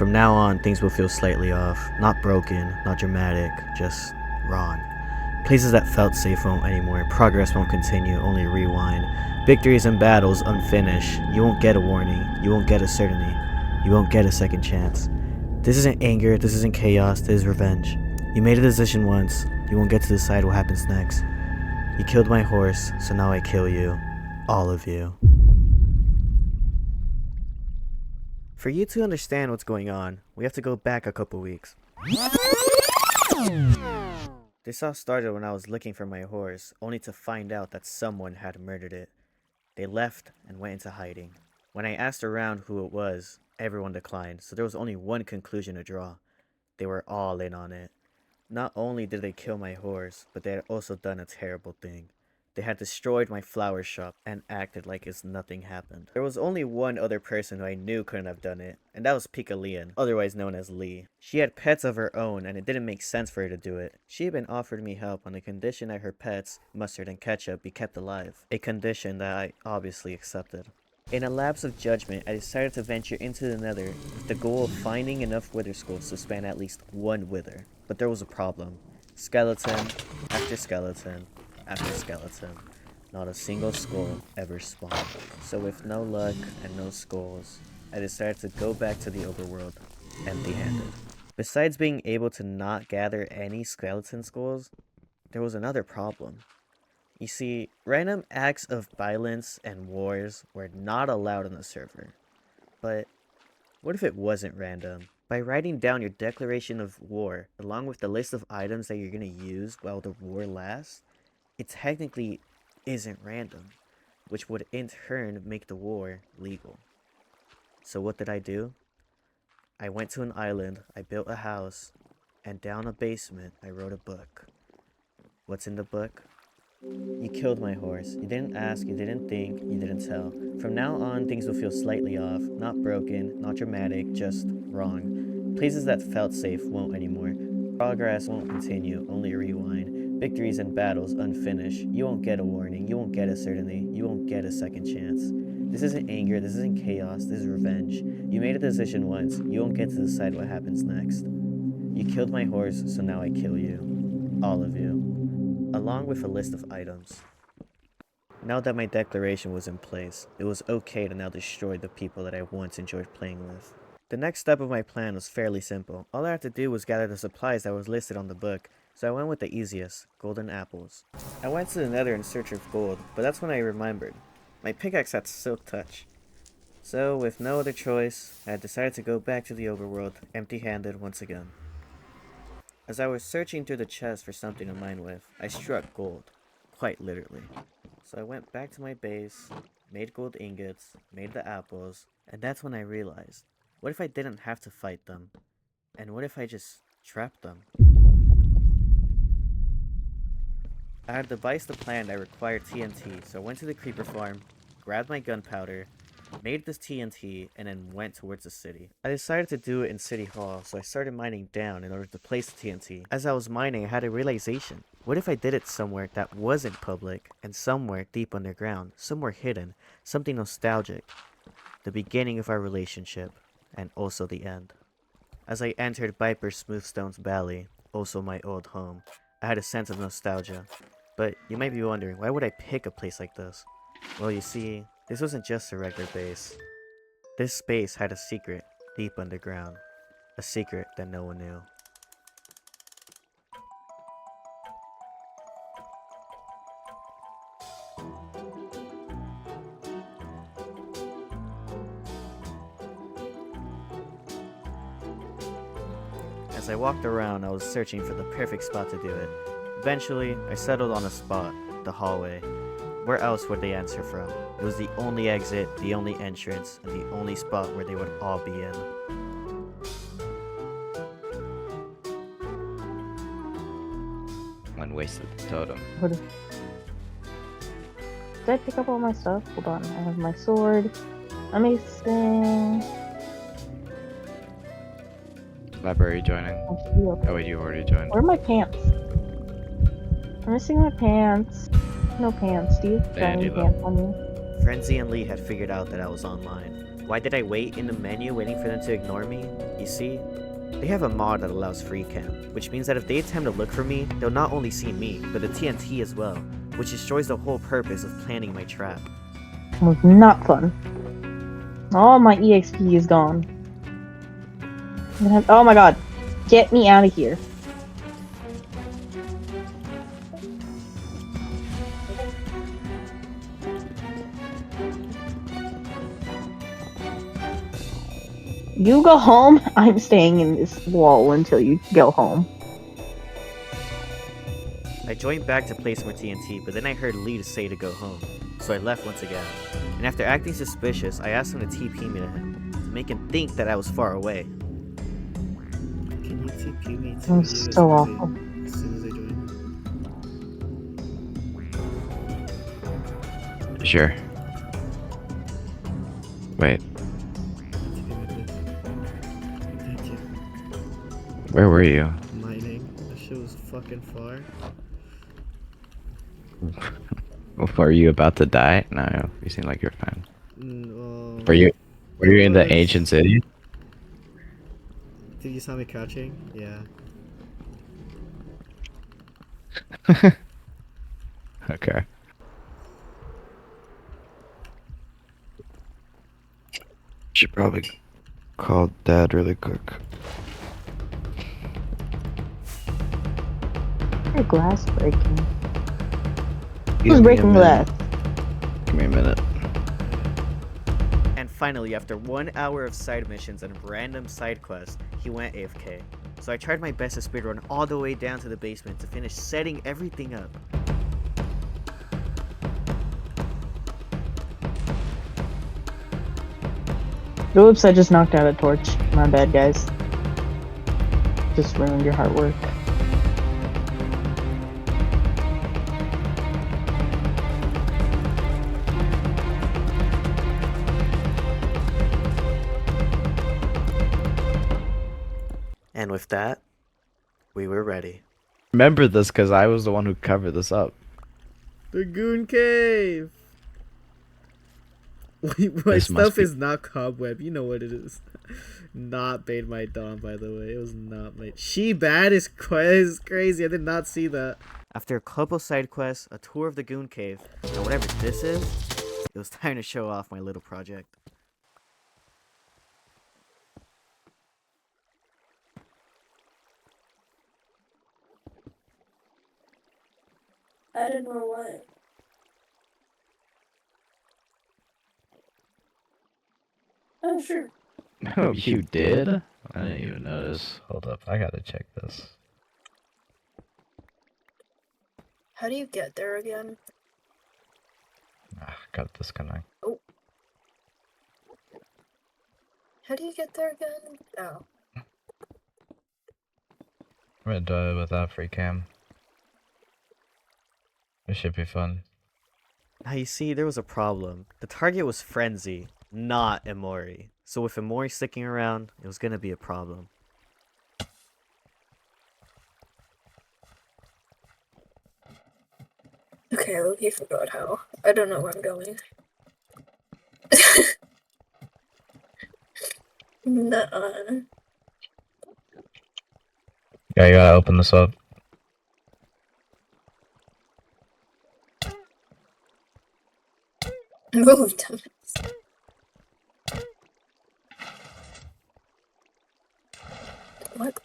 From now on, things will feel slightly off. Not broken, not dramatic, just wrong. Places that felt safe won't anymore. Progress won't continue, only rewind. Victories and battles unfinished. You won't get a warning. You won't get a certainty. You won't get a second chance. This isn't anger, this isn't chaos, this is revenge. You made a decision once. You won't get to decide what happens next. You killed my horse, so now I kill you. All of you. For you to understand what's going on, we have to go back a couple weeks. This all started when I was looking for my horse, only to find out that someone had murdered it. They left and went into hiding. When I asked around who it was, everyone declined, so there was only one conclusion to draw. They were all in on it. Not only did they kill my horse, but they had also done a terrible thing. They had destroyed my flower shop and acted like as nothing happened. There was only one other person who I knew couldn't have done it, and that was Pikalienn, otherwise known as Lee. She had pets of her own, and it didn't make sense for her to do it. She had been offered me help on the condition that her pets, Mustard and Ketchup, be kept alive. A condition that I obviously accepted. In a lapse of judgment, I decided to venture into the nether with the goal of finding enough wither skulls to span at least one wither. But there was a problem. Skeleton after skeleton after skeleton. Not a single skull ever spawned. So with no luck and no skulls, I decided to go back to the overworld empty-handed. Besides being able to not gather any skeleton skulls, there was another problem. You see, random acts of violence and wars were not allowed on the server. But what if it wasn't random? By writing down your declaration of war, along with the list of items that you're going to use while the war lasts, it technically isn't random, which would in turn make the war legal. So what did I do? I went to an island, I built a house, and down a basement I wrote a book. What's in the book? You killed my horse. You didn't ask, you didn't think, you didn't tell. From now on, things will feel slightly off. Not broken, not dramatic, just wrong. Places that felt safe won't anymore. Progress won't continue, only rewind. Victories and battles unfinished. You won't get a warning, you won't get a certainty, you won't get a second chance. This isn't anger, this isn't chaos, this is revenge. You made a decision once, you won't get to decide what happens next. You killed my horse, so now I kill you. All of you. Along with a list of items. Now that my declaration was in place, it was okay to now destroy the people that I once enjoyed playing with. The next step of my plan was fairly simple. All I had to do was gather the supplies that was listed on the book, so I went with the easiest, golden apples. I went to the nether in search of gold, but that's when I remembered. My pickaxe had silk touch. So, with no other choice, I decided to go back to the overworld, empty-handed once again. As I was searching through the chest for something to mine with, I struck gold. Quite literally. So I went back to my base, made gold ingots, made the apples, and that's when I realized, what if I didn't have to fight them? And what if I just trapped them? I had devised a plan that required TNT, so I went to the creeper farm, grabbed my gunpowder, made this TNT, and then went towards the city. I decided to do it in City Hall, so I started mining down in order to place the TNT. As I was mining, I had a realization. What if I did it somewhere that wasn't public, and somewhere deep underground, somewhere hidden, something nostalgic? The beginning of our relationship, and also the end. As I entered Viper Smoothstone's Valley, also my old home, I had a sense of nostalgia. But you might be wondering, why would I pick a place like this? Well, you see, this wasn't just a regular base. This space had a secret deep underground. A secret that no one knew. As I walked around, I was searching for the perfect spot to do it. Eventually, I settled on a spot, the hallway. Where else would they answer from? It was the only exit, the only entrance, and the only spot where they would all be in. Unwasted totem. Did I pick up all my stuff? Hold on, I have my sword. Amazing. Library joining. Oh wait, you already joined. Where are my pants? I'm missing my pants. No pants. Do you have any pants on you? Frenzy and Lee had figured out that I was online. Why did I wait in the menu waiting for them to ignore me? You see, they have a mod that allows free cam, which means that if they attempt to look for me, they'll not only see me, but the TNT as well, which destroys the whole purpose of planning my trap. It was not fun. All my EXP is gone. Oh my god. Get me out of here. You go home, I'm staying in this wall until you go home. I joined back to place more TNT, but then I heard Lee say to go home, so I left once again. And after acting suspicious, I asked him to TP me to him, to make him think that I was far away. Can you TP me to It was so awful. as soon as I join? Sure. Wait, where were you? Mining. That shit was fucking far. Were you about to die? No, you seem like you're fine. No. Were you in the ancient city? Did you saw me crouching? Yeah. Okay. Should probably call Dad really quick. Your glass breaking. Give Who's me a breaking minute. glass? Give me a minute. And finally, after 1 hour of side missions and random side quests, he went AFK. So I tried my best to speedrun all the way down to the basement to finish setting everything up. Oops, I just knocked out a torch. My bad, guys. Just ruined your hard work. And with that, we were ready. Remember this because I was the one who covered this up. The Goon Cave! Wait, my This must stuff be- is not cobweb. You know what it is. Not made my Dawn, by the way. It was not made. She Bad is crazy. I did not see that. After a couple side quests, a tour of the Goon Cave, and whatever this is, it was time to show off my little project. I didn't know what. Oh, sure. Oh, you did? I didn't even notice. Hold up, I gotta check this. How do you get there again? Ah, gotta disconnect. Oh. How do you get there again? Oh. I'm gonna do it without free cam. It should be fun. Now you see, there was a problem. The target was Frenzy, not Emori. So with Emori sticking around, it was gonna be a problem. Okay, Loki forgot how. I don't know where I'm going. Nuh-uh. Yeah, you gotta open this up. Move, dumbass. What?